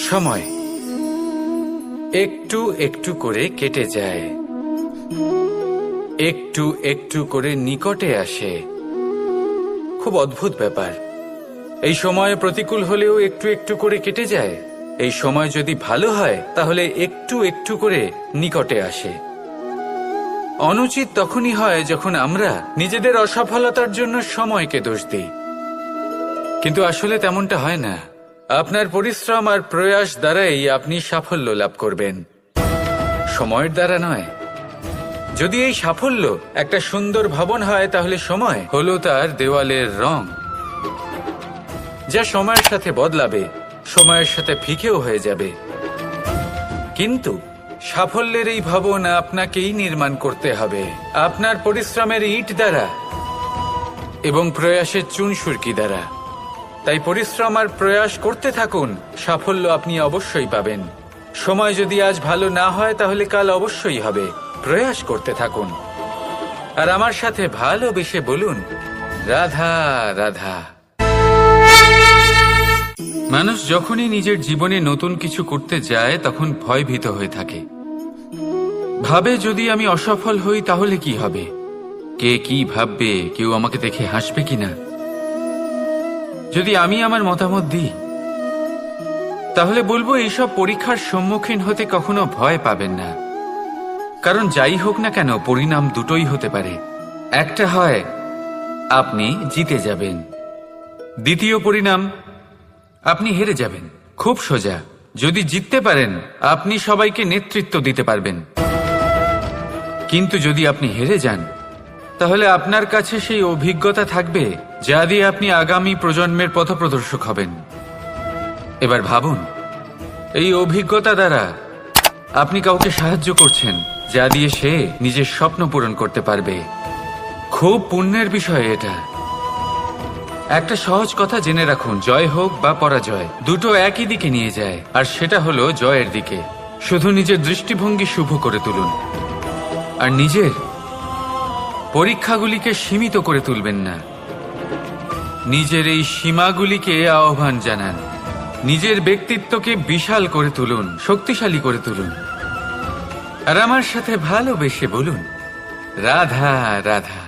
সময় একটু একটু করে কেটে যায়, একটু একটু করে নিকটে আসে। খুব অদ্ভুত ব্যাপার। এই সময় প্রতিকূল হলেও একটু একটু করে কেটে যায়। এই সময় যদি ভালো হয় তাহলে একটু একটু করে নিকটে আসে। অনুচিত তখনই হয় যখন আমরা নিজেদের অসফলতার জন্য সময়কে দোষ দিই, কিন্তু আসলে তেমনটা হয় না। আপনার পরিশ্রম আর প্রয়াস দ্বারাই আপনি সাফল্য লাভ করবেন, সময়ের দ্বারা নয়। যদি এই সাফল্য একটা সুন্দর ভবন হয় তাহলে সময় হলো তার দেওয়ালের রং, যা সময়ের সাথে বদলাবে, সময়ের সাথে ফিকেও হয়ে যাবে। কিন্তু সাফল্যের এই ভবন আপনাকেই নির্মাণ করতে হবে, আপনার পরিশ্রমের ইট দ্বারা এবং প্রয়াসের চুনসুরকি দ্বারা। তাই পরিশ্রম আর প্রয়াস করতে থাকুন, সাফল্য আপনি অবশ্যই পাবেন। সময় যদি আজ ভালো না হয় তাহলে কাল অবশ্যই হবে। প্রয়াস করতে থাকুন আর আমার সাথে ভালোবেসে বলুন, রাধা রাধা। মানুষ যখনই নিজের জীবনে নতুন কিছু করতে যায় তখন ভয়ভীত হয়ে থাকে। ভাবে যদি আমি অসফল হই তাহলে কি হবে, কে কি ভাববে, কেউ আমাকে দেখে হাসবে কিনা। যদি আমি আমার মতামত দিই তাহলে বলবো এইসব পরীক্ষার সম্মুখীন হতে কখনো ভয় পাবেন না, কারণ যাই হোক না কেন পরিণাম দুটোই হতে পারে। একটা হয় আপনি জিতে যাবেন, দ্বিতীয় পরিণাম আপনি হেরে যাবেন। খুব সোজা। যদি জিততে পারেন আপনি সবাইকে নেতৃত্ব দিতে পারবেন, কিন্তু যদি আপনি হেরে যান তাহলে আপনার কাছে সেই অভিজ্ঞতা থাকবে যা দিয়ে আপনি আগামী প্রজন্মের পথপ্রদর্শক হবেন। এবার ভাবুন, এই অভিজ্ঞতা দ্বারা আপনি কাউকে সাহায্য করছেন যা দিয়ে সে নিজের স্বপ্ন পূরণ করতে পারবে। খুব পুণ্যের বিষয় এটা। একটা সহজ কথা জেনে রাখুন, জয় হোক বা পরাজয় দুটো একই দিকে নিয়ে যায়, আর সেটা হলো জয়ের দিকে। শুধু নিজের দৃষ্টিভঙ্গি শুভ করে তুলুন আর নিজের পরীক্ষাগুলিকে সীমিত করে তুলবেন না। নিজের এই সীমাগুলিকে আহ্বান জানান, নিজের ব্যক্তিত্বকে বিশাল করে তুলুন, শক্তিশালী করে তুলুন আর আমার সাথে ভালোবেসে বলুন, রাধা রাধা।